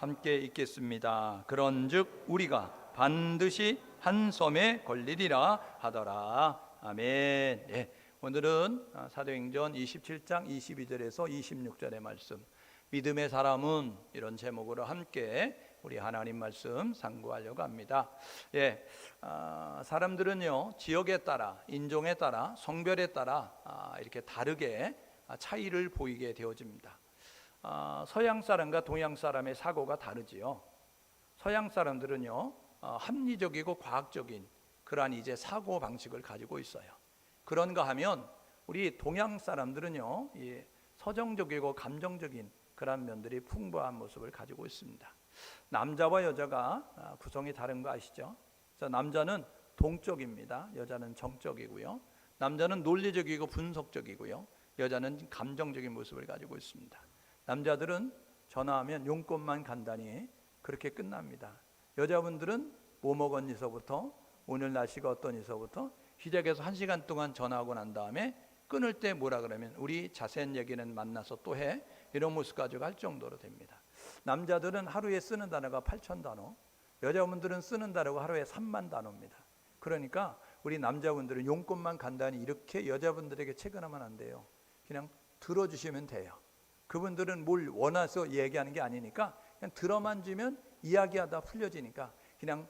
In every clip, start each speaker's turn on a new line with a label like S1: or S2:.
S1: 함께 읽겠습니다. 그런즉 우리가 반드시 한 섬에 걸리리라 하더라. 아멘. 예, 오늘은 사도행전 27장 22절에서 26절의 말씀, 믿음의 사람은, 이런 제목으로 함께 우리 하나님 말씀 상고하려고 합니다. 예, 사람들은요, 지역에 따라, 인종에 따라, 성별에 따라 이렇게 다르게 차이를 보이게 되어집니다. 서양 사람과 동양 사람의 사고가 다르지요. 서양 사람들은요, 합리적이고 과학적인 그러한 이제 사고 방식을 가지고 있어요. 그런가 하면 우리 동양 사람들은요, 이 서정적이고 감정적인 그런 면들이 풍부한 모습을 가지고 있습니다. 남자와 여자가 구성이 다른 거 아시죠? 그래서 남자는 동적입니다. 여자는 정적이고요. 남자는 논리적이고 분석적이고요. 여자는 감정적인 모습을 가지고 있습니다. 남자들은 전화하면 용건만 간단히 그렇게 끝납니다. 여자분들은 뭐 먹었니서부터, 오늘 날씨가 어떠니서부터 시작해서 1시간 동안 전화하고 난 다음에 끊을 때 뭐라 그러면 우리 자세한 얘기는 만나서 또 해, 이런 모습 가지고 할 정도로 됩니다. 남자들은 하루에 쓰는 단어가 8,000단어, 여자분들은 쓰는 단어가 하루에 3만 단어입니다. 그러니까 우리 남자분들은 용건만 간단히 이렇게 여자분들에게 체근하면 안 돼요. 그냥 들어주시면 돼요. 그분들은 뭘 원해서 얘기하는 게 아니니까 그냥 들어만 주면 이야기하다 풀려지니까 그냥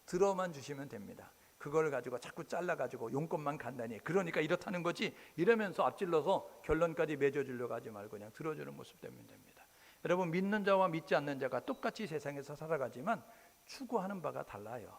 S1: 들어만 주시면 됩니다. 그걸 가지고 자꾸 잘라가지고 용건만 간단히, 그러니까 이렇다는 거지 이러면서 앞질러서 결론까지 맺어주려고 하지 말고 그냥 들어주는 모습 되면 됩니다. 여러분, 믿는 자와 믿지 않는 자가 똑같이 세상에서 살아가지만 추구하는 바가 달라요.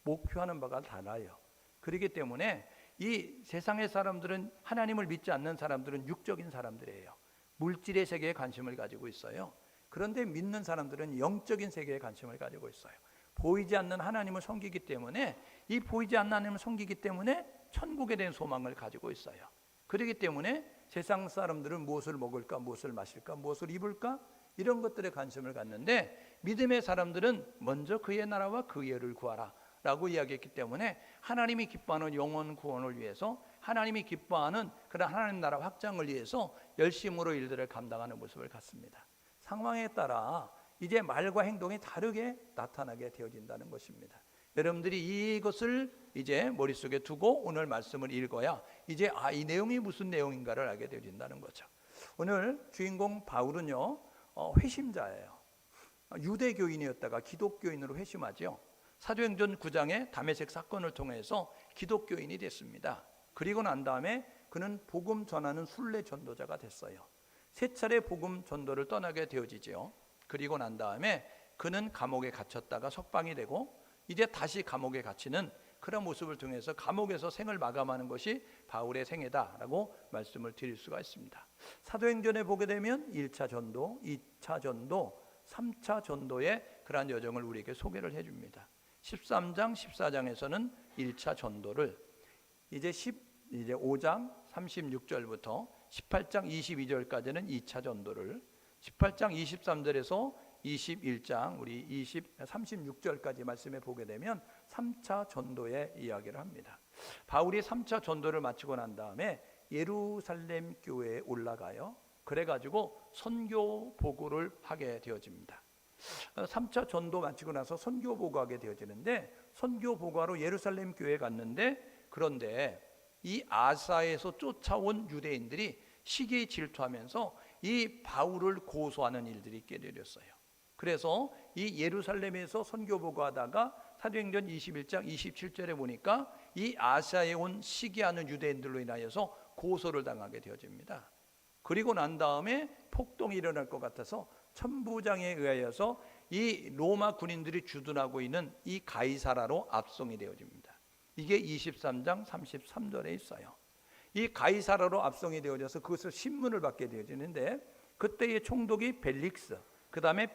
S1: 목표하는 바가 달라요. 그렇기 때문에 이 세상의 사람들은, 하나님을 믿지 않는 사람들은 육적인 사람들이에요. 물질의 세계에 관심을 가지고 있어요. 그런데 믿는 사람들은 영적인 세계에 관심을 가지고 있어요. 보이지 않는 하나님을 섬기기 때문에, 이 보이지 않는 하나님을 섬기기 때문에 천국에 대한 소망을 가지고 있어요. 그렇기 때문에 세상 사람들은 무엇을 먹을까, 무엇을 마실까, 무엇을 입을까, 이런 것들에 관심을 갖는데, 믿음의 사람들은 먼저 그의 나라와 그의 의를 구하라 라고 이야기했기 때문에 하나님이 기뻐하는 영혼 구원을 위해서, 하나님이 기뻐하는 그런 하나님 나라 확장을 위해서 열심으로 일들을 감당하는 모습을 갖습니다. 상황에 따라 이제 말과 행동이 다르게 나타나게 되어진다는 것입니다. 여러분들이 이것을 이제 머릿속에 두고 오늘 말씀을 읽어야 이제 이 내용이 무슨 내용인가를 알게 되어진다는 거죠. 오늘 주인공 바울은요, 회심자예요. 유대교인이었다가 기독교인으로 회심하죠. 사도행전 9장의 다메섹 사건을 통해서 기독교인이 됐습니다. 그리고 난 다음에 그는 복음 전하는 순례 전도자가 됐어요. 세 차례 복음 전도를 떠나게 되어지죠. 그리고 난 다음에 그는 감옥에 갇혔다가 석방이 되고, 이제 다시 감옥에 갇히는 그런 모습을 통해서 감옥에서 생을 마감하는 것이 바울의 생애다라고 말씀을 드릴 수가 있습니다. 사도행전에 보게 되면 1차 전도, 2차 전도, 3차 전도의 그러한 여정을 우리에게 소개를 해줍니다. 13장, 14장에서는 1차 전도를, 이제 5장 36절부터 18장 22절까지는 2차 전도를, 18장 23절에서 21장 우리 36절까지 말씀에 보게 되면 3차 전도의 이야기를 합니다. 바울이 3차 전도를 마치고 난 다음에 예루살렘 교회에 올라가요. 그래가지고 선교 보고를 하게 되어집니다. 3차 전도 마치고 나서 선교 보고하게 되어지는데, 선교 보고하러 예루살렘 교회에 갔는데, 그런데 이 아사에서 쫓아온 유대인들이 시기에 질투하면서 이 바울을 고소하는 일들이 있게 되었어요. 그래서 이 예루살렘에서 선교 보고하다가 사도행전 21장 27절에 보니까 이 아사에 온 시기하는 유대인들로 인하여서 고소를 당하게 되어집니다. 그리고 난 다음에 폭동이 일어날 것 같아서 천부장에 의하여서 이 로마 군인들이 주둔하고 있는 이 가이사라로 압송이 되어집니다. 이게 23장 33절에 있어요. 이 가이사라로 압송이 되어져서 그것을 신문을 받게 되어지는데, 그때의 총독이 벨릭스, 그 다음에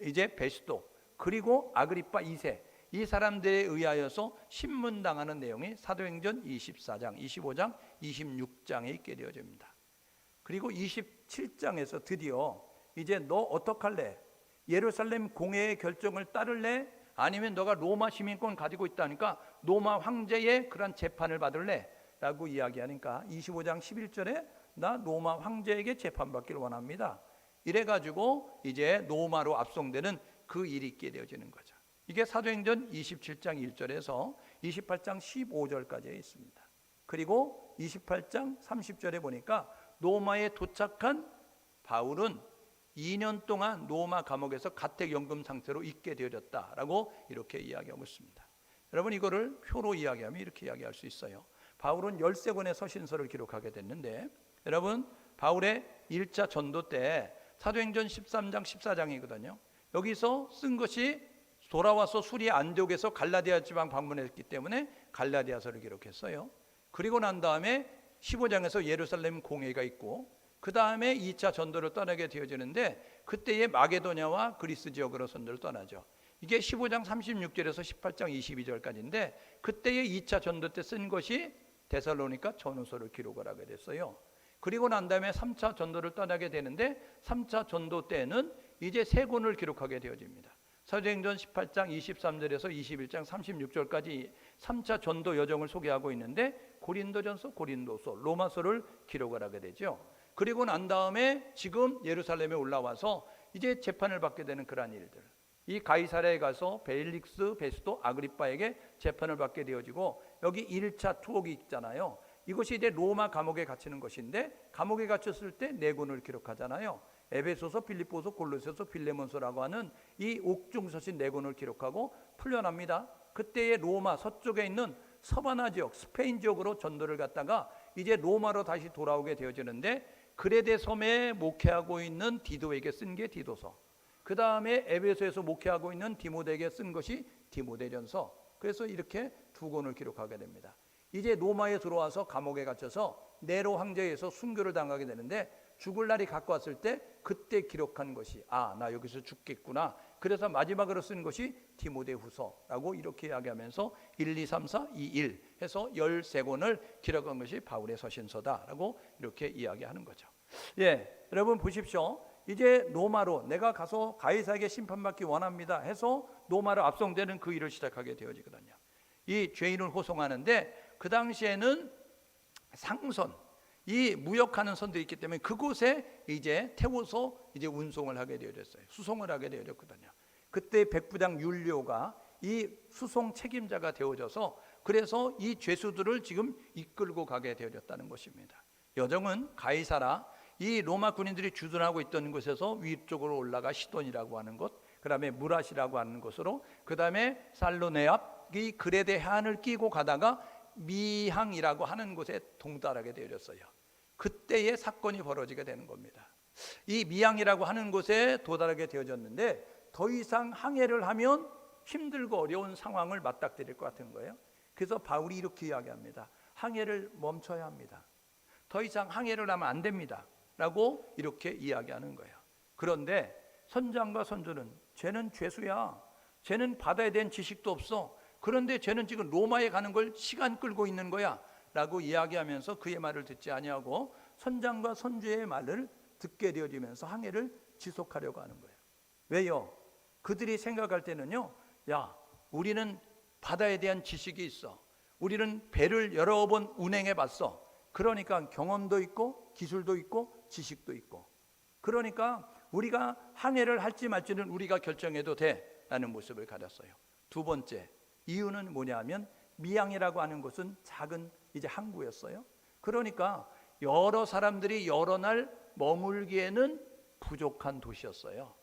S1: 이제 베스도, 그리고 아그리파 2세, 이 사람들에 의하여서 신문당하는 내용이 사도행전 24장, 25장, 26장에 있게 되어집니다. 그리고 27장에서 드디어 이제 너 어떡할래? 예루살렘 공회의 결정을 따를래? 아니면 너가 로마 시민권 가지고 있다니까 로마 황제의 그런 재판을 받을래? 라고 이야기하니까 25장 11절에 나 로마 황제에게 재판받기를 원합니다. 이래가지고 이제 로마로 압송되는 그 일이 있게 되어지는 거죠. 이게 사도행전 27장 1절에서 28장 15절까지 있습니다. 그리고 28장 30절에 보니까 로마에 도착한 바울은 2년 동안 로마 감옥에서 가택연금 상태로 있게 되어졌다라고 이렇게 이야기하고 있습니다. 여러분, 이거를 표로 이야기하면 이렇게 이야기할 수 있어요. 바울은 13권의 서신서를 기록하게 됐는데, 여러분, 바울의 1차 전도 때 사도행전 13장 14장이거든요 여기서 쓴 것이 돌아와서 수리 안디옥에서 갈라디아 지방 방문했기 때문에 갈라디아서를 기록했어요. 그리고 난 다음에 15장에서 예루살렘 공회가 있고, 그 다음에 2차 전도를 떠나게 되어지는데, 그때의 마게도냐와 그리스 지역으로 전도를 떠나죠. 이게 15장 36절에서 18장 22절까지인데, 그때의 2차 전도 때 쓴 것이 데살로니가 전후서를 기록을 하게 됐어요. 그리고 난 다음에 3차 전도를 떠나게 되는데, 3차 전도 때는 이제 3권을 기록하게 되어집니다. 사도행전 18장 23절에서 21장 36절까지 3차 전도 여정을 소개하고 있는데, 고린도전서, 고린도서, 로마서를 기록을 하게 되죠. 그리고 난 다음에 지금 예루살렘에 올라와서 이제 재판을 받게 되는 그러한 일들, 이 가이사랴에 가서 벨릭스, 베스도, 아그리빠에게 재판을 받게 되어지고, 여기 1차 투옥이 있잖아요. 이것이 이제 로마 감옥에 갇히는 것인데, 감옥에 갇혔을 때 4권을 기록하잖아요. 에베소서, 필립보서, 골로새서, 빌레몬서라고 하는 이 옥중서신 4권을 기록하고 풀려납니다. 그때의 로마 서쪽에 있는 서바나 지역, 스페인 지역으로 전도를 갔다가 이제 로마로 다시 돌아오게 되어지는데, 그레데 섬에 목회하고 있는 디도에게 쓴 게 디도서, 그 다음에 에베소에서 목회하고 있는 디모데에게 쓴 것이 디모데전서. 그래서 이렇게 2권을 기록하게 됩니다. 이제 로마에 들어와서 감옥에 갇혀서 네로 황제에서 순교를 당하게 되는데, 죽을 날이 가까웠을 때 그때 기록한 것이, 나 여기서 죽겠구나. 그래서 마지막으로 쓴 것이 디모데후서라고 이렇게 이야기하면서 1, 2, 3, 4, 2, 1 해서 13권을 기록한 것이 바울의 서신서다라고 이렇게 이야기하는 거죠. 여러분 보십시오. 이제 로마로 내가 가서 가이사에게 심판받기 원합니다 해서 로마로 압송되는 그 일을 시작하게 되어지거든요. 이 죄인을 호송하는데, 그 당시에는 상선, 이 무역하는 선들이 있기 때문에 그곳에 이제 태워서 이제 운송을 하게 되어졌어요. 수송을 하게 되어졌거든요. 그때 백부장 율리오가 이 수송 책임자가 되어져서, 그래서 이 죄수들을 지금 이끌고 가게 되어졌다는 것입니다. 여정은 가이사라, 이 로마 군인들이 주둔하고 있던 곳에서 위쪽으로 올라가 시돈이라고 하는 곳, 그 다음에 무라시라고 하는 곳으로, 그 다음에 살로네압, 이 그레데 해안을 끼고 가다가 미항이라고 하는 곳에 동달하게 되어졌어요. 그때의 사건이 벌어지게 되는 겁니다. 이 미항이라고 하는 곳에 도달하게 되어졌는데, 더 이상 항해를 하면 힘들고 어려운 상황을 맞닥뜨릴 것 같은 거예요. 그래서 바울이 이렇게 이야기합니다. 항해를 멈춰야 합니다. 더 이상 항해를 하면 안 됩니다 라고 이렇게 이야기하는 거예요. 그런데 선장과 선주는, 쟤는 죄수야, 쟤는 바다에 대한 지식도 없어, 그런데 쟤는 지금 로마에 가는 걸 시간 끌고 있는 거야 라고 이야기하면서 그의 말을 듣지 아니하고 선장과 선주의 말을 듣게 되어지면서 항해를 지속하려고 하는 거예요. 왜요? 그들이 생각할 때는요, 우리는 바다에 대한 지식이 있어, 우리는 배를 여러 번 운행해 봤어, 그러니까 경험도 있고 기술도 있고 지식도 있고, 그러니까 우리가 항해를 할지 말지는 우리가 결정해도 돼 라는 모습을 가졌어요. 두 번째 이유는 뭐냐면, 미항이라고 하는 곳은 작은 이제 항구였어요. 그러니까 여러 사람들이 여러 날 머물기에는 부족한 도시였어요.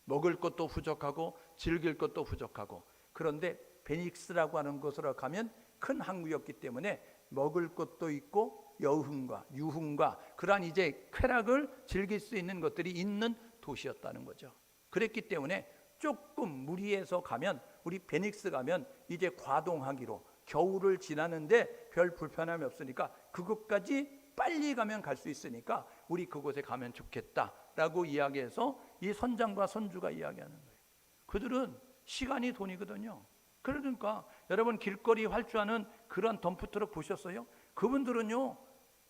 S1: 먹을 것도 부족하고 즐길 것도 부족하고, 그런데 베닉스라고 하는 곳으로 가면 큰 항구였기 때문에 먹을 것도 있고 여흥과 유흥과 그러한 이제 쾌락을 즐길 수 있는 것들이 있는 도시였다는 거죠. 그랬기 때문에 조금 무리해서 가면, 우리 베닉스 가면 이제 과동하기로 겨울을 지나는데 별 불편함이 없으니까 그것까지 빨리 가면 갈 수 있으니까 우리 그곳에 가면 좋겠다라고 이야기해서 이 선장과 선주가 이야기하는 거예요. 그들은 시간이 돈이거든요. 그러니까 여러분 길거리 활주하는 그런 덤프트럭 보셨어요? 그분들은요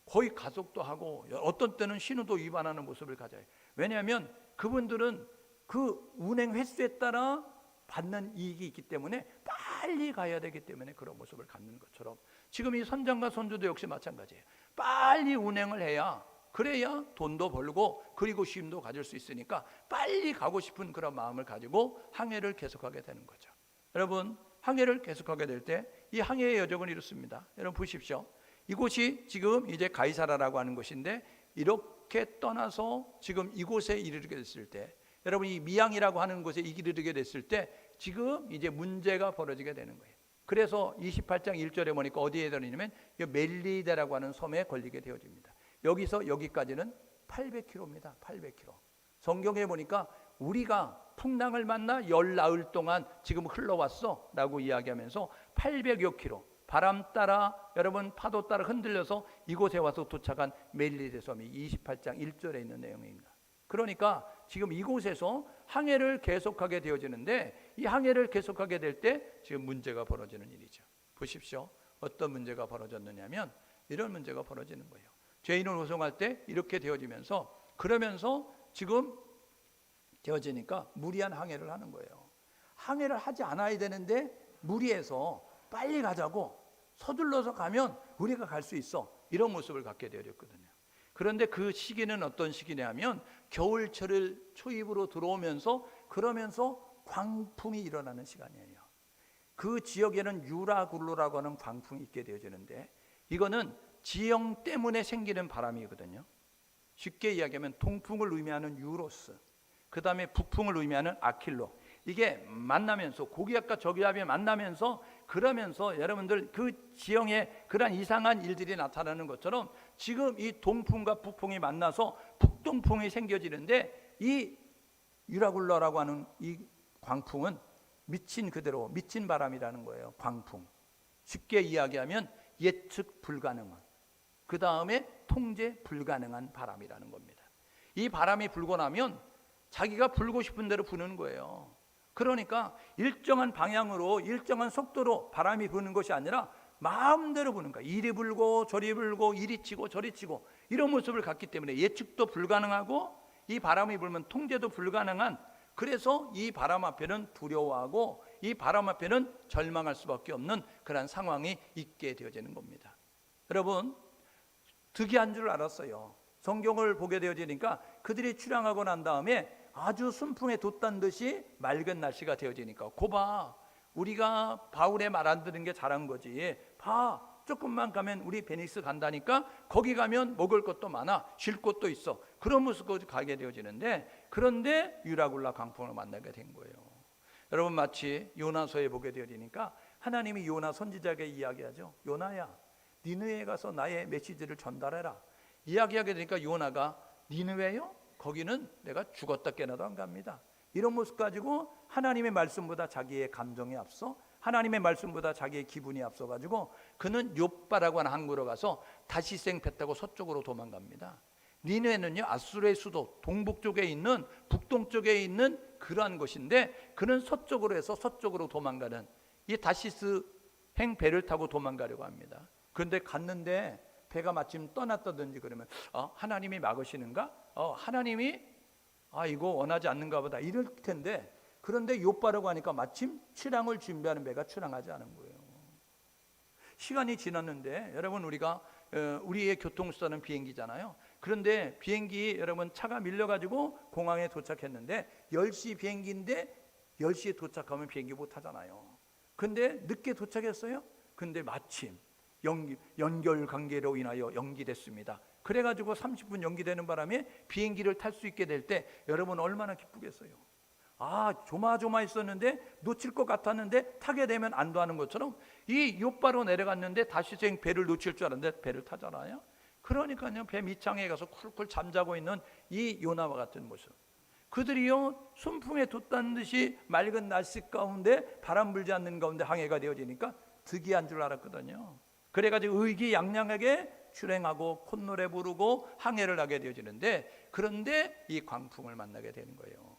S1: 거의 가속도 하고 어떤 때는 신호도 위반하는 모습을 가져요. 왜냐하면 그분들은 그 운행 횟수에 따라 받는 이익이 있기 때문에 빨리 가야 되기 때문에 그런 모습을 갖는 것처럼, 지금 이 선장과 선주도 역시 마찬가지예요. 빨리 운행을 해야 그래야 돈도 벌고 그리고 쉼도 가질 수 있으니까 빨리 가고 싶은 그런 마음을 가지고 항해를 계속하게 되는 거죠. 여러분, 항해를 계속하게 될 때 이 항해의 여정은 이렇습니다. 여러분 보십시오. 이곳이 지금 이제 가이사라라고 하는 곳인데, 이렇게 떠나서 지금 이곳에 이르게 됐을 때, 여러분 이 미양이라고 하는 곳에 이르게 됐을 때 지금 이제 문제가 벌어지게 되는 거예요. 그래서 28장 1절에 보니까 어디에 들어있냐면 멜리데라고 하는 섬에 걸리게 되어집니다. 여기서 여기까지는 800km입니다. 800km. 성경에 보니까 우리가 풍랑을 만나 열 나흘 동안 지금 흘러왔어 라고 이야기하면서 800여 킬로 바람 따라, 여러분 파도 따라 흔들려서 이곳에 와서 도착한 멜리데 섬이 28장 1절에 있는 내용입니다. 그러니까 지금 이곳에서 항해를 계속하게 되어지는데, 이 항해를 계속하게 될 때 지금 문제가 벌어지는 일이죠. 보십시오. 어떤 문제가 벌어졌느냐면 이런 문제가 벌어지는 거예요. 죄인을 호송할 때 이렇게 되어지면서, 그러면서 지금 되어지니까 무리한 항해를 하는 거예요. 항해를 하지 않아야 되는데 무리해서 빨리 가자고 서둘러서 가면 우리가 갈 수 있어, 이런 모습을 갖게 되었거든요. 그런데 그 시기는 어떤 시기냐면 겨울철을 초입으로 들어오면서, 그러면서 광풍이 일어나는 시간이에요. 그 지역에는 유라굴로라고 하는 광풍이 있게 되어지는데, 이거는 지형 때문에 생기는 바람이거든요. 쉽게 이야기하면 동풍을 의미하는 유로스, 그 다음에 북풍을 의미하는 아킬로, 이게 만나면서 고기압과 저기압이 만나면서, 그러면서 여러분들 그 지형에 그런 이상한 일들이 나타나는 것처럼 지금 이 동풍과 북풍이 만나서 북동풍이 생겨지는데, 이 유라굴로라고 하는 이 광풍은 미친 그대로 미친 바람이라는 거예요. 광풍. 쉽게 이야기하면 예측 불가능한, 그 다음에 통제 불가능한 바람이라는 겁니다. 이 바람이 불고 나면 자기가 불고 싶은 대로 부는 거예요. 그러니까 일정한 방향으로 일정한 속도로 바람이 부는 것이 아니라 마음대로 부는 거예요. 이리 불고 저리 불고 이리 치고 저리 치고 이런 모습을 갖기 때문에 예측도 불가능하고, 이 바람이 불면 통제도 불가능한, 그래서 이 바람 앞에는 두려워하고 이 바람 앞에는 절망할 수밖에 없는 그런 상황이 있게 되어지는 겁니다. 여러분, 득이한 줄 알았어요. 성경을 보게 되어지니까 그들이 출항하고 난 다음에 아주 순풍에 돛단 듯이 맑은 날씨가 되어지니까, 고봐, 우리가 바울의 말 안 듣는 게 잘한 거지. 봐, 조금만 가면 우리 베니스 간다니까 거기 가면 먹을 것도 많아, 쉴 곳도 있어. 그런 모습으로 가게 되어지는데, 그런데 유라굴라 광풍을 만나게 된 거예요. 여러분, 마치 요나서에 보게 되어지니까 하나님이 요나 선지자에게 이야기하죠. 요나야, 니느웨에 가서 나의 메시지를 전달해라. 이야기하게 되니까 요나가 니느웨요? 거기는 내가 죽었다 깨나도 안 갑니다. 이런 모습 가지고 하나님의 말씀보다 자기의 감정이 앞서, 하나님의 말씀보다 자기의 기분이 앞서가지고 그는 욥바라고 하는 항구로 가서 다시생 배 타고 서쪽으로 도망갑니다. 니느웨는요, 아수르의 수도 동북쪽에 있는, 북동쪽에 있는 그러한 곳인데, 그는 서쪽으로 해서 서쪽으로 도망가는 이 다시스 행 배를 타고 도망가려고 합니다. 그런데 갔는데 배가 마침 떠났다든지 그러면 하나님이 막으시는가? 하나님이 이거 원하지 않는가 보다 이럴 텐데, 그런데 욥바라고 하니까 마침 출항을 준비하는 배가 출항하지 않은 거예요. 시간이 지났는데, 여러분 우리가 우리의 교통수단은 비행기잖아요. 그런데 비행기, 여러분 차가 밀려가지고 공항에 도착했는데 10시 비행기인데 10시에 도착하면 비행기 못 타잖아요. 근데 늦게 도착했어요. 근데 마침 연결 관계로 인하여 연기됐습니다. 그래가지고 30분 연기되는 바람에 비행기를 탈 수 있게 될 때 여러분 얼마나 기쁘겠어요. 조마조마했었는데 놓칠 것 같았는데 타게 되면 안도하는 것처럼 이 욥바로 내려갔는데 다시생 배를 놓칠 줄 알았는데 배를 타잖아요. 그러니까요, 배 밑창에 가서 쿨쿨 잠자고 있는 이 요나와 같은 모습. 그들이요, 순풍에 돛단 듯이 맑은 날씨 가운데, 바람 불지 않는 가운데 항해가 되어지니까 득이한 줄 알았거든요. 그래가지고 의기양양하게 출행하고 콧노래 부르고 항해를 하게 되어지는데, 그런데 이 광풍을 만나게 되는 거예요.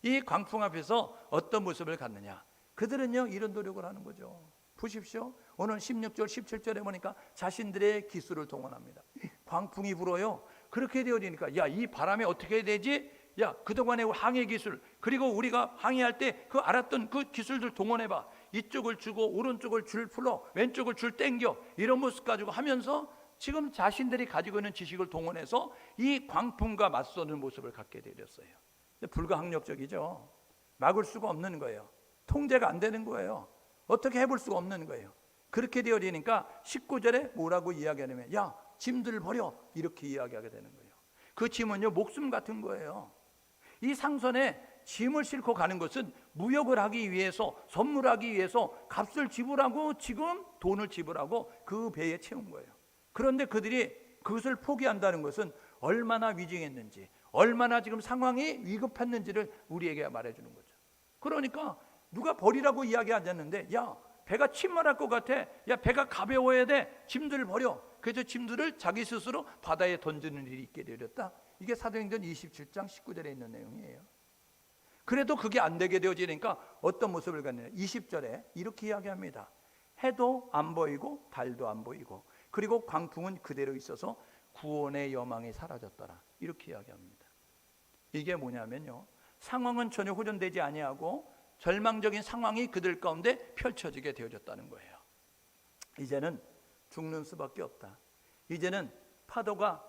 S1: 이 광풍 앞에서 어떤 모습을 갖느냐? 그들은요, 이런 노력을 하는 거죠. 보십시오. 오늘 16절 17절에 보니까 자신들의 기술을 동원합니다. 광풍이 불어요. 그렇게 되어지니까 이 바람에 어떻게 해야 되지? 그동안의 항해 기술, 그리고 우리가 항해할 때 그 알았던 그 기술들 동원해봐. 이쪽을 주고 오른쪽을 줄 풀어, 왼쪽을 줄 땡겨, 이런 모습 가지고 하면서 지금 자신들이 가지고 있는 지식을 동원해서 이 광풍과 맞서는 모습을 갖게 되었어요. 불가항력적이죠. 막을 수가 없는 거예요. 통제가 안 되는 거예요. 어떻게 해볼 수가 없는 거예요. 그렇게 되어지니까 19절에 뭐라고 이야기하냐면 야, 짐들 버려, 이렇게 이야기하게 되는 거예요. 그 짐은요, 목숨 같은 거예요. 이 상선에 짐을 싣고 가는 것은 무역을 하기 위해서, 선물하기 위해서 값을 지불하고 지금 돈을 지불하고 그 배에 채운 거예요. 그런데 그들이 그것을 포기한다는 것은 얼마나 위중했는지, 얼마나 지금 상황이 위급했는지를 우리에게 말해주는 거죠. 그러니까 누가 버리라고 이야기하지 않는데 야, 배가 침몰할 것 같아, 야, 배가 가벼워야 돼, 짐들을 버려. 그래서 짐들을 자기 스스로 바다에 던지는 일이 있게 되었다. 이게 사도행전 27장 19절에 있는 내용이에요. 그래도 그게 안 되게 되어지니까 어떤 모습을 갖느냐, 20절에 이렇게 이야기합니다. 해도 안 보이고 달도 안 보이고 그리고 광풍은 그대로 있어서 구원의 여망이 사라졌더라, 이렇게 이야기합니다. 이게 뭐냐면요, 상황은 전혀 호전되지 아니하고 절망적인 상황이 그들 가운데 펼쳐지게 되어졌다는 거예요. 이제는 죽는 수밖에 없다. 이제는 파도가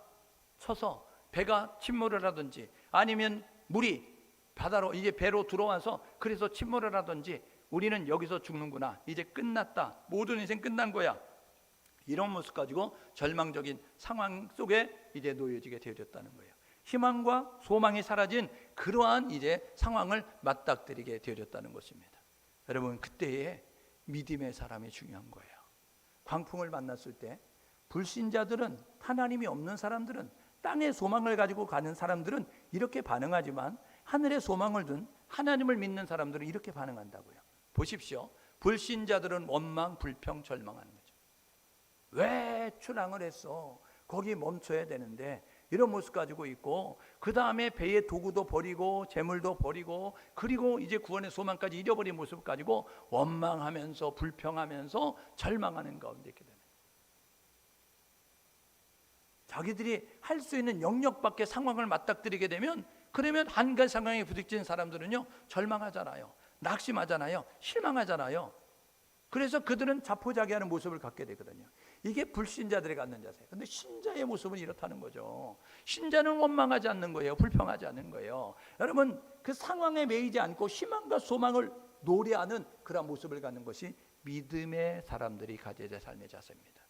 S1: 쳐서 배가 침몰을 하든지 아니면 물이 바다로 이제 배로 들어와서 그래서 침몰을 하든지 우리는 여기서 죽는구나, 이제 끝났다, 모든 인생 끝난 거야, 이런 모습 가지고 절망적인 상황 속에 이제 놓여지게 되어졌다는 거예요. 희망과 소망이 사라진 그러한 이제 상황을 맞닥뜨리게 되어졌다는 것입니다. 여러분, 그때에 믿음의 사람이 중요한 거예요. 광풍을 만났을 때 불신자들은, 하나님이 없는 사람들은, 땅의 소망을 가지고 가는 사람들은 이렇게 반응하지만 하늘의 소망을 둔 하나님을 믿는 사람들은 이렇게 반응한다고요. 보십시오. 불신자들은 원망, 불평, 절망하는 거죠. 왜 출항을 했어? 거기 멈춰야 되는데, 이런 모습 가지고 있고, 그 다음에 배의 도구도 버리고 재물도 버리고 그리고 이제 구원의 소망까지 잃어버린 모습 가지고 원망하면서 불평하면서 절망하는 가운데 있게 되는, 자기들이 할 수 있는 영역 밖의 상황을 맞닥뜨리게 되면, 그러면 한 가지 상황에 부딪힌 사람들은요, 절망하잖아요, 낙심하잖아요, 실망하잖아요. 그래서 그들은 자포자기하는 모습을 갖게 되거든요. 이게 불신자들이 갖는 자세. 근데 신자의 모습은 이렇다는 거죠. 신자는 원망하지 않는 거예요. 불평하지 않는 거예요. 여러분, 그 상황에 매이지 않고 희망과 소망을 노래하는 그런 모습을 갖는 것이 믿음의 사람들이 가져야 될 삶의 자세입니다.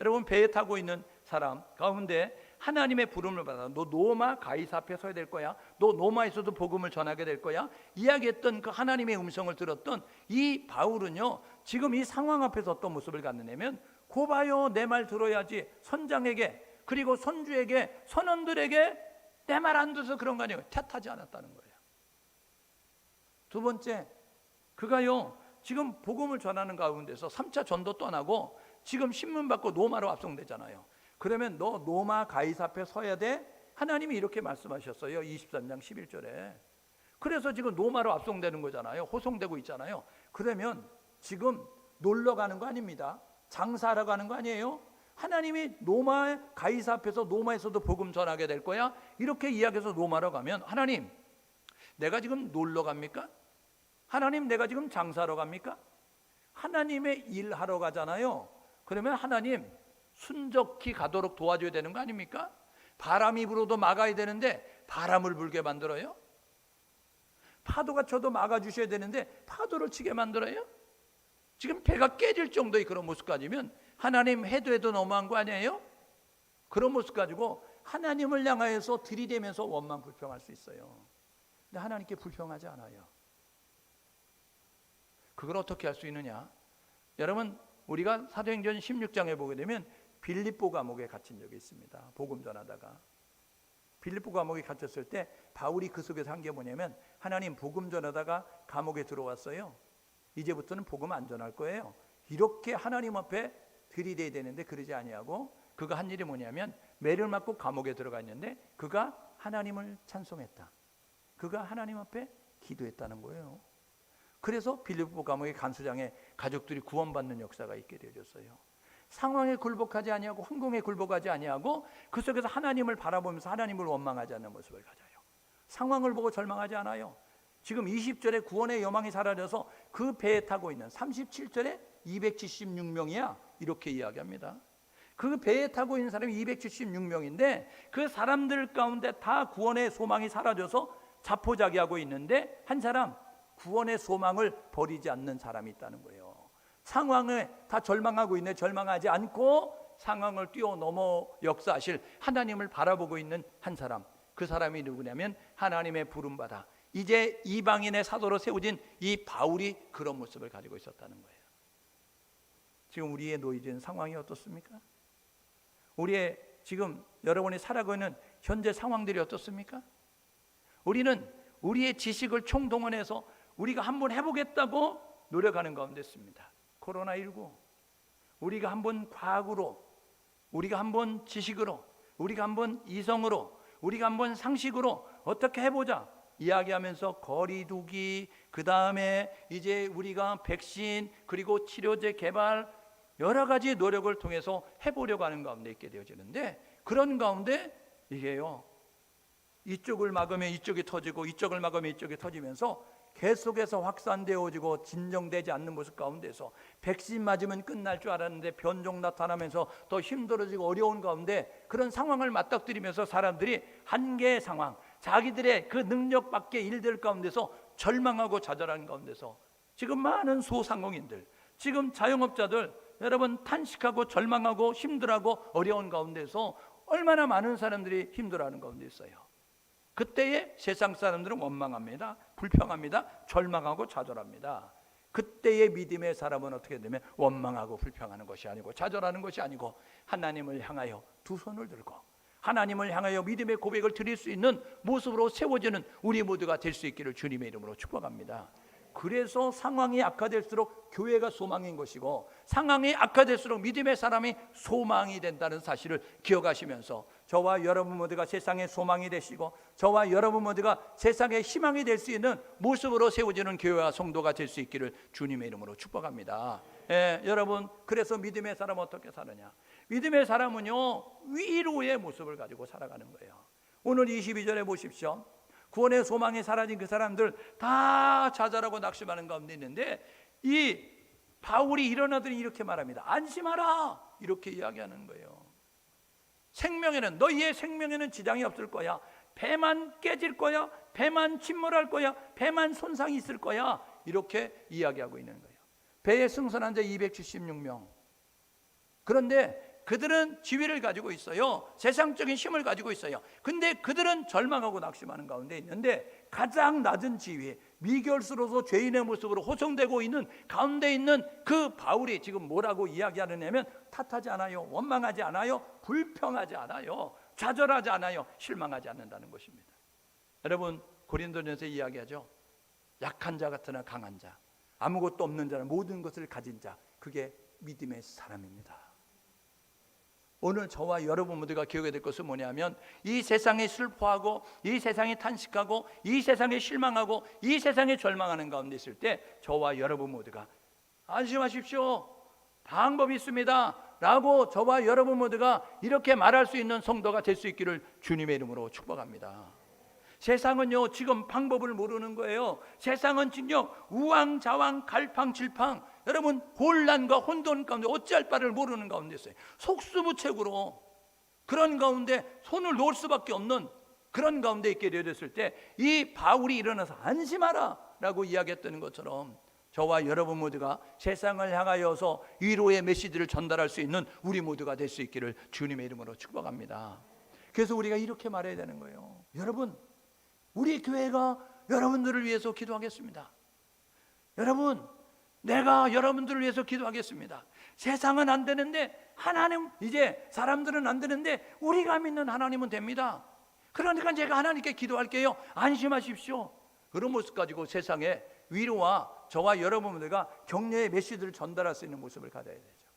S1: 여러분, 배에 타고 있는 사람 가운데 하나님의 부름을 받아 너 노마 가이사 앞에 서야 될 거야, 너 노마에서도 복음을 전하게 될 거야, 이야기했던 그 하나님의 음성을 들었던 이 바울은요, 지금 이 상황 앞에서 어떤 모습을 갖느냐면, 고봐요, 내 말 들어야지, 선장에게 그리고 선주에게 선원들에게 내 말 안 들어서 그런 거 아니에요. 탓하지 않았다는 거예요. 두 번째, 그가요 지금 복음을 전하는 가운데서 3차 전도 떠나고 지금 신문 받고 노마로 압송되잖아요. 그러면 너 노마 가이사 앞에 서야 돼, 하나님이 이렇게 말씀하셨어요. 23장 11절에. 그래서 지금 노마로 압송되는 거잖아요. 호송되고 있잖아요. 그러면 지금 놀러 가는 거 아닙니다. 장사하러 가는 거 아니에요. 하나님이 노마 가이사 앞에서 노마에서도 복음 전하게 될 거야, 이렇게 이야기해서 노마로 가면, 하나님 내가 지금 놀러 갑니까? 하나님 내가 지금 장사하러 갑니까? 하나님의 일하러 가잖아요. 그러면 하나님 순적히 가도록 도와줘야 되는 거 아닙니까? 바람이 불어도 막아야 되는데 바람을 불게 만들어요? 파도가 쳐도 막아주셔야 되는데 파도를 치게 만들어요? 지금 배가 깨질 정도의 그런 모습 가지면 하나님 해도 너무한 거 아니에요? 그런 모습 가지고 하나님을 향하여서 들이대면서 원망 불평할 수 있어요. 근데 하나님께 불평하지 않아요. 그걸 어떻게 할 수 있느냐? 여러분, 우리가 사도행전 16장에 보게 되면 빌립보 감옥에 갇힌 적이 있습니다. 복음 전하다가 빌립보 감옥에 갇혔을 때 바울이 그 속에서 한 게 뭐냐면, 하나님 복음 전하다가 감옥에 들어왔어요. 이제부터는 복음 안 전할 거예요. 이렇게 하나님 앞에 들이대야 되는데 그러지 아니하고 그가 한 일이 뭐냐면, 매를 맞고 감옥에 들어가 있는데 그가 하나님을 찬송했다. 그가 하나님 앞에 기도했다는 거예요. 그래서 빌립보 감옥의 간수장의 가족들이 구원받는 역사가 있게 되어졌어요. 상황에 굴복하지 아니하고 환경에 굴복하지 아니하고 그 속에서 하나님을 바라보면서 하나님을 원망하지 않는 모습을 가져요. 상황을 보고 절망하지 않아요. 지금 20절에 구원의 여망이 사라져서 그 배에 타고 있는 37절에 276명이야, 이렇게 이야기합니다. 그 배에 타고 있는 사람이 276명인데 그 사람들 가운데 다 구원의 소망이 사라져서 자포자기하고 있는데 한 사람 구원의 소망을 버리지 않는 사람이 있다는 거예요. 상황에 다 절망하고 있네. 절망하지 않고 상황을 뛰어넘어 역사하실 하나님을 바라보고 있는 한 사람, 그 사람이 누구냐면 하나님의 부름받아 이제 이방인의 사도로 세워진 이 바울이 그런 모습을 가지고 있었다는 거예요. 지금 우리의 놓여진 상황이 어떻습니까? 우리의 지금 여러분이 살아가고 있는 현재 상황들이 어떻습니까? 우리는 우리의 지식을 총동원해서 우리가 한번 해보겠다고 노력하는 가운데 있습니다. 코로나19, 우리가 한번 과학으로, 우리가 한번 지식으로, 우리가 한번 이성으로, 우리가 한번 상식으로 어떻게 해보자 이야기하면서 거리두기, 그 다음에 이제 우리가 백신 그리고 치료제 개발 여러 가지 노력을 통해서 해보려고 하는 가운데 있게 되어지는데, 그런 가운데 이게요, 이쪽을 막으면 이쪽이 터지고 이쪽을 막으면 이쪽이 터지면서 계속해서 확산되어지고 진정되지 않는 모습 가운데서 백신 맞으면 끝날 줄 알았는데 변종 나타나면서 더 힘들어지고 어려운 가운데 그런 상황을 맞닥뜨리면서 사람들이 한계의 상황, 자기들의 그 능력 밖의 일들 가운데서 절망하고 좌절하는 가운데서 지금 많은 소상공인들, 지금 자영업자들, 여러분 탄식하고 절망하고 힘들어하고 어려운 가운데서 얼마나 많은 사람들이 힘들어하는 가운데 있어요. 그때에 세상 사람들은 원망합니다. 불평합니다. 절망하고 좌절합니다. 그때의 믿음의 사람은 어떻게 되면 원망하고 불평하는 것이 아니고 좌절하는 것이 아니고 하나님을 향하여 두 손을 들고 하나님을 향하여 믿음의 고백을 드릴 수 있는 모습으로 세워지는 우리 모두가 될 수 있기를 주님의 이름으로 축복합니다. 그래서 상황이 악화될수록 교회가 소망인 것이고 상황이 악화될수록 믿음의 사람이 소망이 된다는 사실을 기억하시면서 저와 여러분 모두가 세상의 소망이 되시고 저와 여러분 모두가 세상의 희망이 될 수 있는 모습으로 세워지는 교회와 성도가 될 수 있기를 주님의 이름으로 축복합니다. 여러분, 그래서 믿음의 사람은 어떻게 사느냐? 믿음의 사람은요, 위로의 모습을 가지고 살아가는 거예요. 오늘 22절에 보십시오. 구원의 소망이 사라진 그 사람들 다 좌절하고 낙심하는 가운데 있는데 이 바울이 일어나더니 이렇게 말합니다. 안심하라, 이렇게 이야기하는 거예요. 생명에는, 너희의 생명에는 지장이 없을 거야. 배만 깨질 거야. 배만 침몰할 거야. 배만 손상이 있을 거야. 이렇게 이야기하고 있는 거예요. 배에 승선한 자 276명. 그런데 그들은 지위를 가지고 있어요. 세상적인 힘을 가지고 있어요. 근데 그들은 절망하고 낙심하는 가운데 있는데 가장 낮은 지위, 미결수로서 죄인의 모습으로 호송되고 있는 가운데 있는 그 바울이 지금 뭐라고 이야기하느냐면 탓하지 않아요. 원망하지 않아요. 불평하지 않아요. 좌절하지 않아요. 실망하지 않는다는 것입니다. 여러분, 고린도전서 이야기하죠. 약한 자 같으나 강한 자, 아무것도 없는 자는 모든 것을 가진 자, 그게 믿음의 사람입니다. 오늘 저와 여러분 모두가 기억해야 될 것은 뭐냐면 이 세상에 슬퍼하고 이 세상에 탄식하고 이 세상에 실망하고 이 세상에 절망하는 가운데 있을 때 저와 여러분 모두가 안심하십시오, 방법이 있습니다 라고 저와 여러분 모두가 이렇게 말할 수 있는 성도가 될 수 있기를 주님의 이름으로 축복합니다. 세상은요 지금 방법을 모르는 거예요. 세상은 지금 우왕좌왕 갈팡질팡, 여러분 혼란과 혼돈 가운데 어찌할 바를 모르는 가운데 있어요. 속수무책으로 그런 가운데 손을 놓을 수밖에 없는 그런 가운데 있게 되었을 때 이 바울이 일어나서 안심하라 라고 이야기했던 것처럼 저와 여러분 모두가 세상을 향하여서 위로의 메시지를 전달할 수 있는 우리 모두가 될 수 있기를 주님의 이름으로 축복합니다. 그래서 우리가 이렇게 말해야 되는 거예요. 여러분, 우리 교회가 여러분들을 위해서 기도하겠습니다. 여러분, 내가 여러분들을 위해서 기도하겠습니다. 세상은 안 되는데 하나님, 이제 사람들은 안 되는데 우리가 믿는 하나님은 됩니다. 그러니까 제가 하나님께 기도할게요. 안심하십시오. 그런 모습 가지고 세상에 위로와 저와 여러분들과 격려의 메시지를 전달할 수 있는 모습을 가져야 되죠.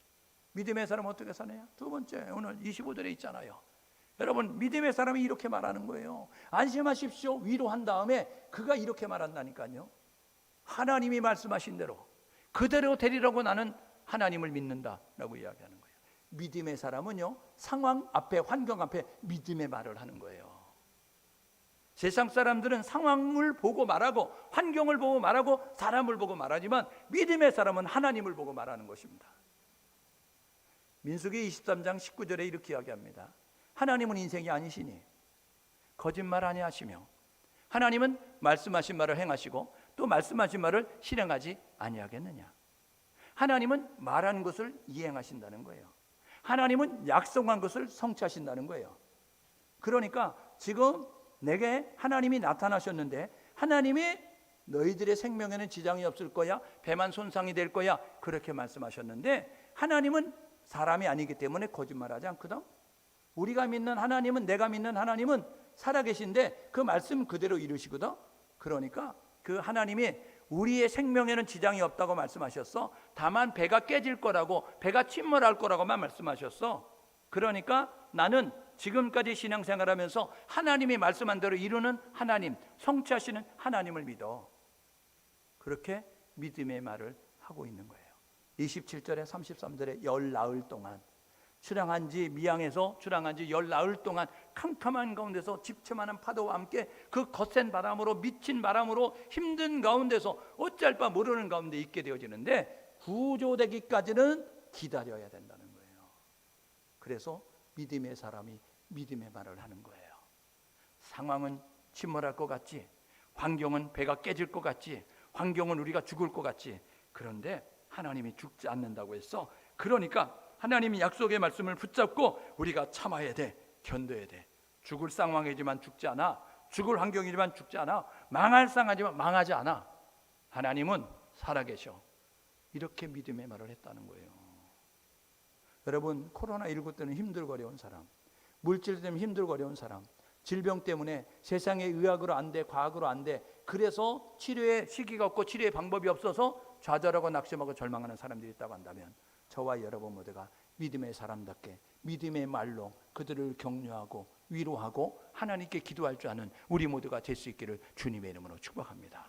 S1: 믿음의 사람은 어떻게 사느냐? 두 번째, 오늘 25절에 있잖아요. 여러분, 믿음의 사람이 이렇게 말하는 거예요. 안심하십시오. 위로한 다음에 그가 이렇게 말한다니까요. 하나님이 말씀하신 대로 그대로 되리라고 나는 하나님을 믿는다라고 이야기하는 거예요. 믿음의 사람은요, 상황 앞에, 환경 앞에 믿음의 말을 하는 거예요. 세상 사람들은 상황을 보고 말하고 환경을 보고 말하고 사람을 보고 말하지만 믿음의 사람은 하나님을 보고 말하는 것입니다. 민수기 23장 19절에 이렇게 이야기합니다. 하나님은 인생이 아니시니 거짓말 아니하시며 하나님은 말씀하신 말을 행하시고 또 말씀하신 말을 실행하지 아니하겠느냐. 하나님은 말한 것을 이행하신다는 거예요. 하나님은 약속한 것을 성취하신다는 거예요. 그러니까 지금 내게 하나님이 나타나셨는데 하나님이 너희들의 생명에는 지장이 없을 거야, 배만 손상이 될 거야, 그렇게 말씀하셨는데 하나님은 사람이 아니기 때문에 거짓말하지 않거든. 우리가 믿는 하나님은, 내가 믿는 하나님은 살아계신데 그 말씀 그대로 이루시거든. 그러니까 그 하나님이 우리의 생명에는 지장이 없다고 말씀하셨어. 다만 배가 깨질 거라고, 배가 침몰할 거라고만 말씀하셨어. 그러니까 나는 지금까지 신앙생활하면서 하나님이 말씀한 대로 이루는 하나님, 성취하시는 하나님을 믿어. 그렇게 믿음의 말을 하고 있는 거예요. 27절에 33절에 열 나흘 동안 출항한 지, 미양에서 출항한 지 열 나흘 동안 캄캄한 가운데서 집채만한 파도와 함께 그 거센 바람으로, 미친 바람으로 힘든 가운데서 어찌할 바 모르는 가운데 있게 되어지는데 구조되기까지는 기다려야 된다는 거예요. 그래서 믿음의 사람이 믿음의 말을 하는 거예요. 상황은 침몰할 것 같지, 환경은 배가 깨질 것 같지, 환경은 우리가 죽을 것 같지, 그런데 하나님이 죽지 않는다고 했어. 그러니까 하나님이 약속의 말씀을 붙잡고 우리가 참아야 돼, 견뎌야 돼. 죽을 상황이지만 죽지 않아, 죽을 환경이지만 죽지 않아, 망할 상황이지만 망하지 않아. 하나님은 살아계셔. 이렇게 믿음의 말을 했다는 거예요. 여러분, 코로나19 때문에 힘들고 어려운 사람, 물질 때문에 힘들고 어려운 사람, 질병 때문에 세상의 의학으로 안 돼, 과학으로 안 돼, 그래서 치료의 시기가 없고 치료의 방법이 없어서 좌절하고 낙심하고 절망하는 사람들이 있다고 한다면 저와 여러분 모두가 믿음의 사람답게 믿음의 말로 그들을 격려하고 위로하고 하나님께 기도할 줄 아는 우리 모두가 될 수 있기를 주님의 이름으로 축복합니다.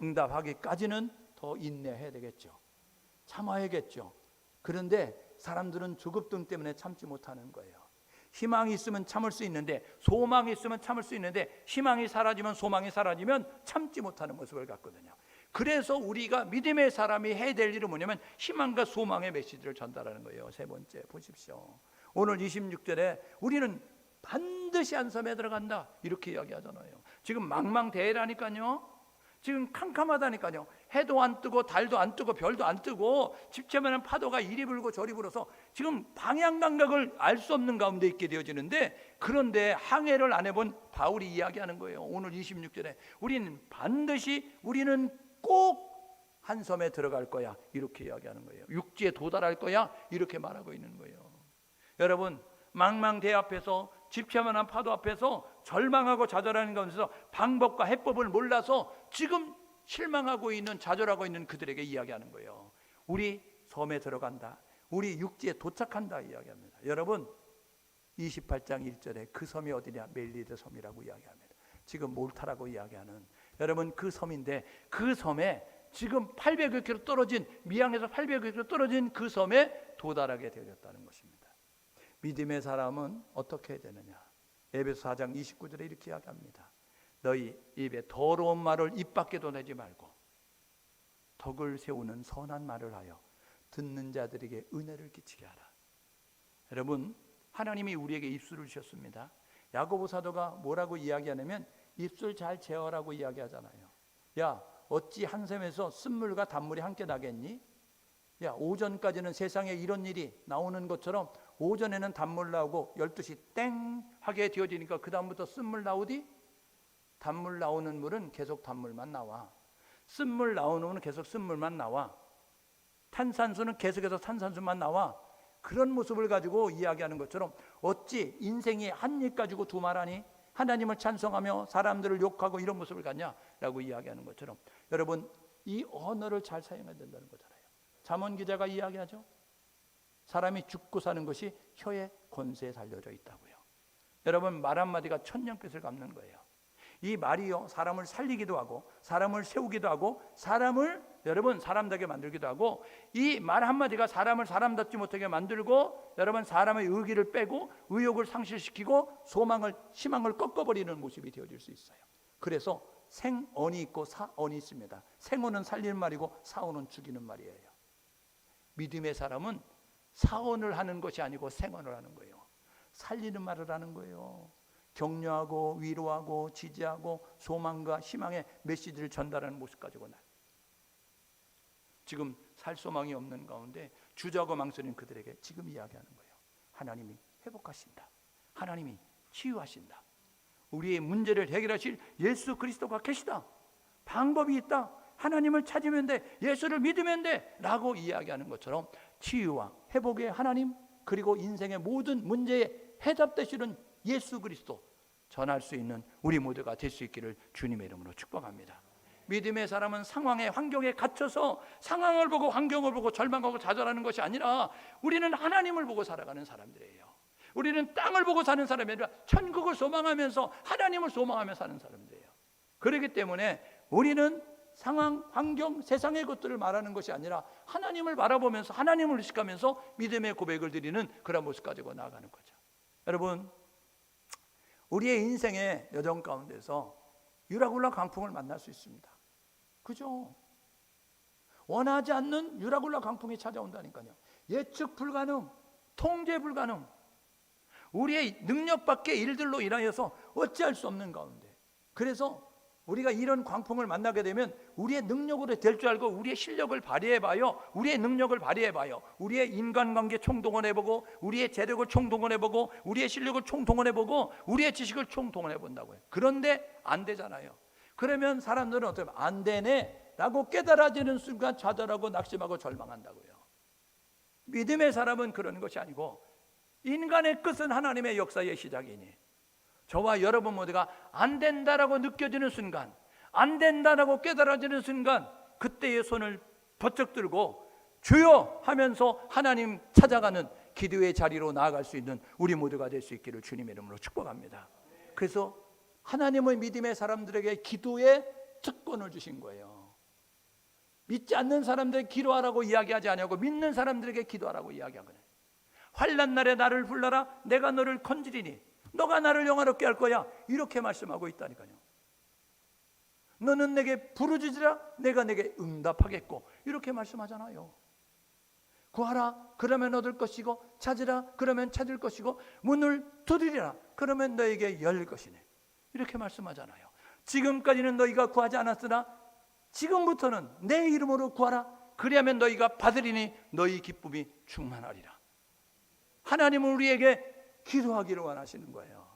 S1: 응답하기까지는 더 인내해야 되겠죠. 참아야겠죠. 그런데 사람들은 조급증 때문에 참지 못하는 거예요. 희망이 있으면 참을 수 있는데, 소망이 있으면 참을 수 있는데, 희망이 사라지면, 소망이 사라지면 참지 못하는 모습을 갖거든요. 그래서 우리가 믿음의 사람이 해야 될 일은 뭐냐면 희망과 소망의 메시지를 전달하는 거예요. 세 번째 보십시오. 오늘 26절에 우리는 반드시 안섬에 들어간다 이렇게 이야기하잖아요. 지금 망망대해라니까요. 지금 캄캄하다니까요. 해도 안 뜨고 달도 안 뜨고 별도 안 뜨고 집채만한 파도가 이리 불고 저리 불어서 지금 방향 감각을 알 수 없는 가운데 있게 되어지는데, 그런데 항해를 안 해본 바울이 이야기하는 거예요. 오늘 26절에 우리는 꼭 한 섬에 들어갈 거야 이렇게 이야기하는 거예요. 육지에 도달할 거야 이렇게 말하고 있는 거예요. 여러분, 망망대해 앞에서, 집채만한 파도 앞에서 절망하고 좌절하는 가운데서 방법과 해법을 몰라서 지금 실망하고 있는, 좌절하고 있는 그들에게 이야기하는 거예요. 우리 섬에 들어간다, 우리 육지에 도착한다 이야기합니다. 여러분, 28장 1절에 그 섬이 어디냐? 멜리데 섬이라고 이야기합니다. 지금 몰타라고 이야기하는, 여러분, 그 섬인데 그 섬에 지금 800km 떨어진, 미양에서 800km 떨어진 그 섬에 도달하게 되었다는 것입니다. 믿음의 사람은 어떻게 해야 되느냐? 에베소 4장 29절에 이렇게 이야기합니다. 너희 입에 더러운 말을 입 밖에도 내지 말고 덕을 세우는 선한 말을 하여 듣는 자들에게 은혜를 끼치게 하라. 여러분, 하나님이 우리에게 입술을 주셨습니다. 야고보 사도가 뭐라고 이야기하냐면 입술 잘 제어라고 이야기하잖아요. 야, 어찌 한 샘에서 쓴물과 단물이 함께 나겠니? 야, 오전까지는 세상에 이런 일이 나오는 것처럼 오전에는 단물 나오고 12시 땡 하게 되어지니까 그 다음부터 쓴물 나오디? 단물 나오는 물은 계속 단물만 나와. 쓴물 나오는 물은 계속 쓴물만 나와. 탄산수는 계속해서 탄산수만 나와. 그런 모습을 가지고 이야기하는 것처럼 어찌 인생이 한 입 가지고 두 말하니? 하나님을 찬송하며 사람들을 욕하고 이런 모습을 갖냐라고 이야기하는 것처럼, 여러분, 이 언어를 잘 사용해야 된다는 거잖아요. 잠언 기자가 이야기하죠. 사람이 죽고 사는 것이 혀의 권세에 달려져 있다고요. 여러분, 말 한마디가 천년빛을 갚는 거예요. 이 말이요, 사람을 살리기도 하고 사람을 세우기도 하고 사람을, 여러분, 사람답게 만들기도 하고, 이 말 한마디가 사람을 사람답지 못하게 만들고, 여러분, 사람의 의기를 빼고 의욕을 상실시키고 소망을, 희망을 꺾어버리는 모습이 되어질 수 있어요. 그래서 생언이 있고 사언이 있습니다. 생언은 살리는 말이고 사언은 죽이는 말이에요. 믿음의 사람은 사언을 하는 것이 아니고 생언을 하는 거예요. 살리는 말을 하는 거예요. 격려하고 위로하고 지지하고 소망과 희망의 메시지를 전달하는 모습 가지고 지금 살 소망이 없는 가운데 주저하고 망설이는 그들에게 지금 이야기하는 거예요. 하나님이 회복하신다. 하나님이 치유하신다. 우리의 문제를 해결하실 예수 그리스도가 계시다. 방법이 있다. 하나님을 찾으면 돼. 예수를 믿으면 돼. 라고 이야기하는 것처럼 치유와 회복의 하나님, 그리고 인생의 모든 문제에 해답 되시는 예수 그리스도 전할 수 있는 우리 모두가 될 수 있기를 주님의 이름으로 축복합니다. 믿음의 사람은 상황에, 환경에 갇혀서 상황을 보고 환경을 보고 절망하고 좌절하는 것이 아니라 우리는 하나님을 보고 살아가는 사람들이에요. 우리는 땅을 보고 사는 사람이 아니라 천국을 소망하면서 하나님을 소망하며 사는 사람들이에요. 그렇기 때문에 우리는 상황, 환경, 세상의 것들을 말하는 것이 아니라 하나님을 바라보면서 하나님을 의식하면서 믿음의 고백을 드리는 그런 모습 가지고 나아가는 거죠. 여러분, 우리의 인생의 여정 가운데서 유라굴라 강풍을 만날 수 있습니다. 그죠? 원하지 않는 유라굴라 강풍이 찾아온다니까요. 예측 불가능, 통제 불가능, 우리의 능력 밖의 일들로 인하여서 어찌할 수 없는 가운데, 그래서 우리가 이런 광풍을 만나게 되면 우리의 능력으로 될 줄 알고 우리의 실력을 발휘해봐요. 우리의 능력을 발휘해봐요. 우리의 인간관계 총동원해보고, 우리의 재력을 총동원해보고, 우리의 실력을 총동원해보고, 우리의 지식을 총동원해본다고요. 그런데 안 되잖아요. 그러면 사람들은 어떻게 안 되네 라고 깨달아지는 순간 좌절하고 낙심하고 절망한다고요. 믿음의 사람은 그런 것이 아니고, 인간의 끝은 하나님의 역사의 시작이니 저와 여러분 모두가 안 된다라고 느껴지는 순간, 안 된다라고 깨달아지는 순간, 그때의 손을 번쩍 들고 주여 하면서 하나님 찾아가는 기도의 자리로 나아갈 수 있는 우리 모두가 될 수 있기를 주님의 이름으로 축복합니다. 그래서 하나님의 믿음의 사람들에게 기도의 특권을 주신 거예요. 믿지 않는 사람들에게 기도하라고 이야기하지 않냐고, 믿는 사람들에게 기도하라고 이야기하거든요. 환난 날에 나를 불러라, 내가 너를 건지리니 너가 나를 영화롭게 할 거야, 이렇게 말씀하고 있다니까요. 너는 내게 부르짖으라, 내가 내게 응답하겠고, 이렇게 말씀하잖아요. 구하라, 그러면 얻을 것이고, 찾으라, 그러면 찾을 것이고, 문을 두드리라, 그러면 너에게 열릴 것이네, 이렇게 말씀하잖아요. 지금까지는 너희가 구하지 않았으나 지금부터는 내 이름으로 구하라, 그리하면 너희가 받으리니 너희 기쁨이 충만하리라. 하나님은 우리에게 기도하기를 원하시는 거예요.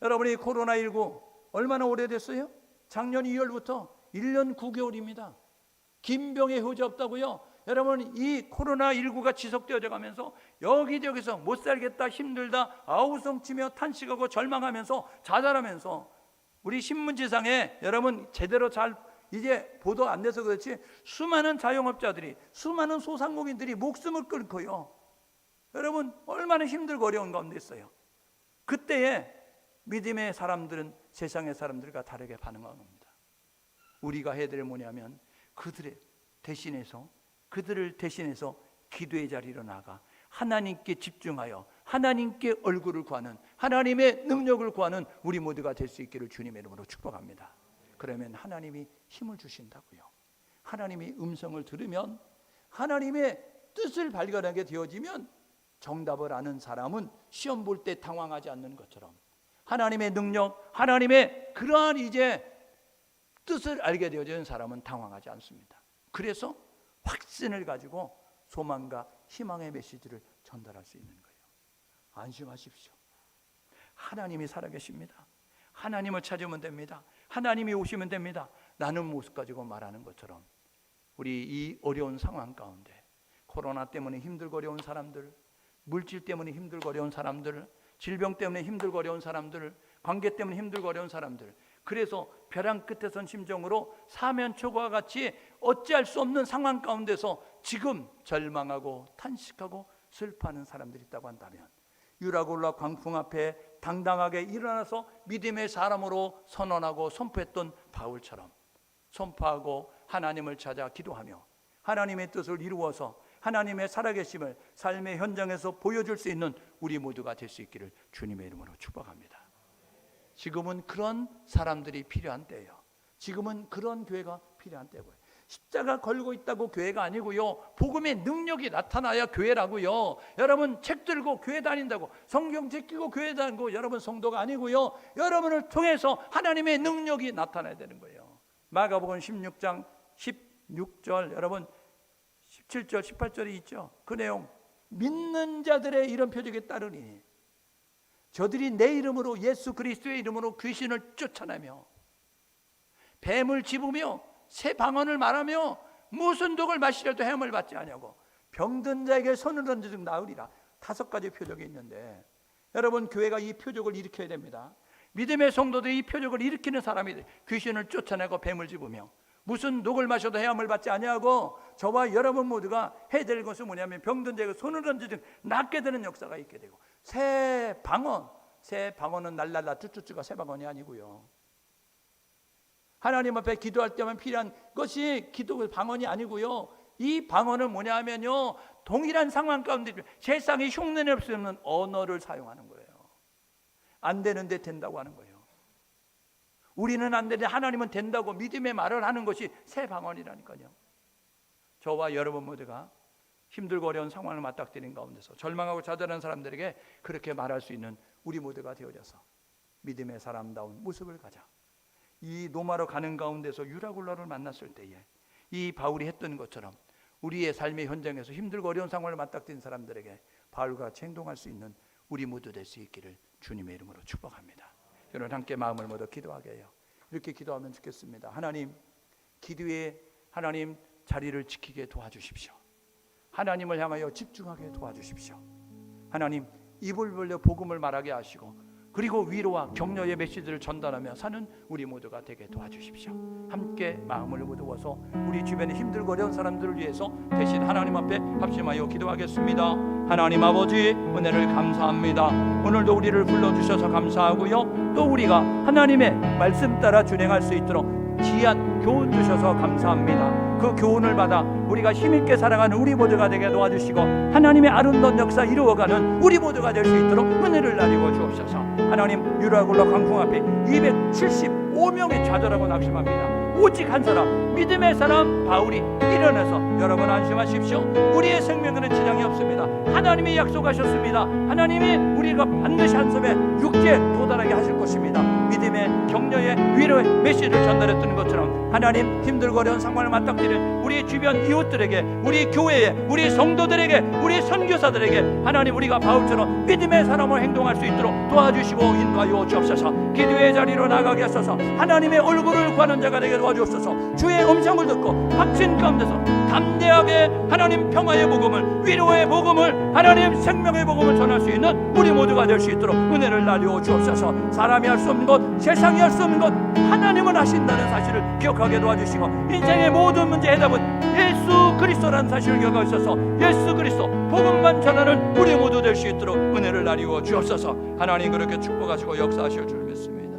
S1: 여러분이 코로나19 얼마나 오래됐어요? 작년 2월부터 1년 9개월입니다. 긴 병에 효자 없다고요? 여러분, 이 코로나19가 지속되어져 가면서 여기저기서 못 살겠다, 힘들다, 아우성치며 탄식하고 절망하면서 좌절하면서, 우리 신문지상에 여러분 제대로 잘 이제 보도 안 돼서 그렇지 수많은 자영업자들이, 수많은 소상공인들이 목숨을 끊고요, 여러분 얼마나 힘들고 어려운 가운데 있어요. 그때에 믿음의 사람들은 세상의 사람들과 다르게 반응하는 겁니다. 우리가 해야 될 뭐냐면 그들을 대신해서 기도의 자리로 나가 하나님께 집중하여 하나님께 얼굴을 구하는, 하나님의 능력을 구하는 우리 모두가 될 수 있기를 주님의 이름으로 축복합니다. 그러면 하나님이 힘을 주신다고요. 하나님이 음성을 들으면, 하나님의 뜻을 발견하게 되어지면, 정답을 아는 사람은 시험 볼 때 당황하지 않는 것처럼 하나님의 능력, 하나님의 그러한 이제 뜻을 알게 되어지는 사람은 당황하지 않습니다. 그래서 확신을 가지고 소망과 희망의 메시지를 전달할 수 있는 거예요. 안심하십시오. 하나님이 살아계십니다. 하나님을 찾으면 됩니다. 하나님이 오시면 됩니다. 라는 모습 가지고 말하는 것처럼 우리 이 어려운 상황 가운데, 코로나 때문에 힘들고 어려운 사람들, 물질 때문에 힘들고 어려운 사람들, 질병 때문에 힘들고 어려운 사람들, 관계 때문에 힘들고 어려운 사람들, 그래서 벼랑 끝에 선 심정으로 사면초가와 같이 어찌할 수 없는 상황 가운데서 지금 절망하고 탄식하고 슬퍼하는 사람들이 있다고 한다면, 유라굴라 광풍 앞에 당당하게 일어나서 믿음의 사람으로 선언하고 선포했던 바울처럼 선포하고 하나님을 찾아 기도하며 하나님의 뜻을 이루어서 하나님의 살아계심을 삶의 현장에서 보여줄 수 있는 우리 모두가 될 수 있기를 주님의 이름으로 축복합니다. 지금은 그런 사람들이 필요한 때예요. 지금은 그런 교회가 필요한 때고요. 십자가 걸고 있다고 교회가 아니고요, 복음의 능력이 나타나야 교회라고요. 여러분 책 들고 교회 다닌다고, 성경 제끼고 교회 다니고 여러분 성도가 아니고요, 여러분을 통해서 하나님의 능력이 나타나야 되는 거예요. 마가복음 16장 16절, 여러분 17절 18절이 있죠. 그 내용, 믿는 자들의 이런 표적에 따르니 저들이 내 이름으로, 예수 그리스도의 이름으로 귀신을 쫓아내며 뱀을 집으며 새 방언을 말하며 무슨 독을 마시려도 해함을 받지 아니하고 병든 자에게 손을 얹어 즉 나으리라. 5가지 표적이 있는데 여러분, 교회가 이 표적을 일으켜야 됩니다. 믿음의 성도들이 이 표적을 일으키는 사람이 귀신을 쫓아내고 뱀을 집으며 무슨 독을 마셔도 해함을 받지 아니하고, 저와 여러분 모두가 해야 될 것은 뭐냐면 병든 자에게 손을 얹어 즉 낫게 되는 역사가 있게 되고, 새 방언은 날랄라 쭈쭈쭈가 새 방언이 아니고요, 하나님 앞에 기도할 때만 필요한 것이 기도 방언이 아니고요, 이 방언은 뭐냐 하면요, 동일한 상황 가운데 세상에 흉내낼 수 없는 언어를 사용하는 거예요. 안 되는데 된다고 하는 거예요. 우리는 안 되는데 하나님은 된다고 믿음의 말을 하는 것이 새 방언이라니까요. 저와 여러분 모두가 힘들고 어려운 상황을 맞닥뜨린 가운데서 절망하고 좌절하는 사람들에게 그렇게 말할 수 있는 우리 모두가 되어져서 믿음의 사람다운 모습을 가자. 이 노마로 가는 가운데서 유라굴라를 만났을 때에 이 바울이 했던 것처럼 우리의 삶의 현장에서 힘들고 어려운 상황을 맞닥뜨린 사람들에게 바울과 같이 행동할 수 있는 우리 모두 될 수 있기를 주님의 이름으로 축복합니다. 여러분 함께 마음을 모두 기도하게 해요. 이렇게 기도하면 좋겠습니다. 하나님, 기도에 하나님 자리를 지키게 도와주십시오. 하나님을 향하여 집중하게 도와주십시오. 하나님, 입을 벌려 복음을 말하게 하시고, 그리고 위로와 격려의 메시지를 전달하며 사는 우리 모두가 되게 도와주십시오. 함께 마음을 모두어서 우리 주변에 힘들고 어려운 사람들을 위해서 대신 하나님 앞에 합심하여 기도하겠습니다. 하나님 아버지, 은혜를 감사합니다. 오늘도 우리를 불러주셔서 감사하고요, 또 우리가 하나님의 말씀 따라 준행할 수 있도록 귀한 교훈 주셔서 감사합니다. 그 교훈을 받아 우리가 힘있게 살아가는 우리 모두가 되게 도와주시고, 하나님의 아름다운 역사 이루어가는 우리 모두가 될 수 있도록 은혜를 나리고 주옵소서. 하나님, 유라굴라 광풍 앞에 275명이 좌절하고 낙심합니다. 오직 한 사람, 믿음의 사람 바울이 일어나서, 여러분 안심하십시오. 우리의 생명에는 지장이 없습니다. 하나님이 약속하셨습니다. 하나님이 우리가 반드시 한 섬에 육지에 도달하게 하실 것입니다. 믿음의 격려의 위로의 메시지를 전달했던 것처럼 하나님, 힘들고 어려운 상황을 맞닥뜨리는 우리 주변 이웃들에게, 우리 교회에, 우리 성도들에게, 우리 선교사들에게 하나님, 우리가 바울처럼 믿음의 사람으로 행동할 수 있도록 도와주시고 인도하여 주옵소서. 기도의 자리로 나가게 하소서. 하나님의 얼굴을 구하는 자가 되게 도와주옵소서. 주의 음성을 듣고 확신 가운데서 담대하게 하나님 평화의 복음을, 위로의 복음을, 하나님 생명의 복음을 전할 수 있는 우리 모두가 될 수 있도록 은혜를 나누어 주옵소서. 사람이 할 수 없는 것, 세상이 할 수 없는 것, 하나님은 하신다는 사실을 기억하게 도와주시고, 인생의 모든 문제 해답은 예수 그리스도라는 사실을 기억하고 있어서 예수 그리스도 복음만 전하는 우리 모두 될 수 있도록 은혜를 나누어 주옵소서. 하나님, 그렇게 축복하시고 역사하실 줄 믿습니다.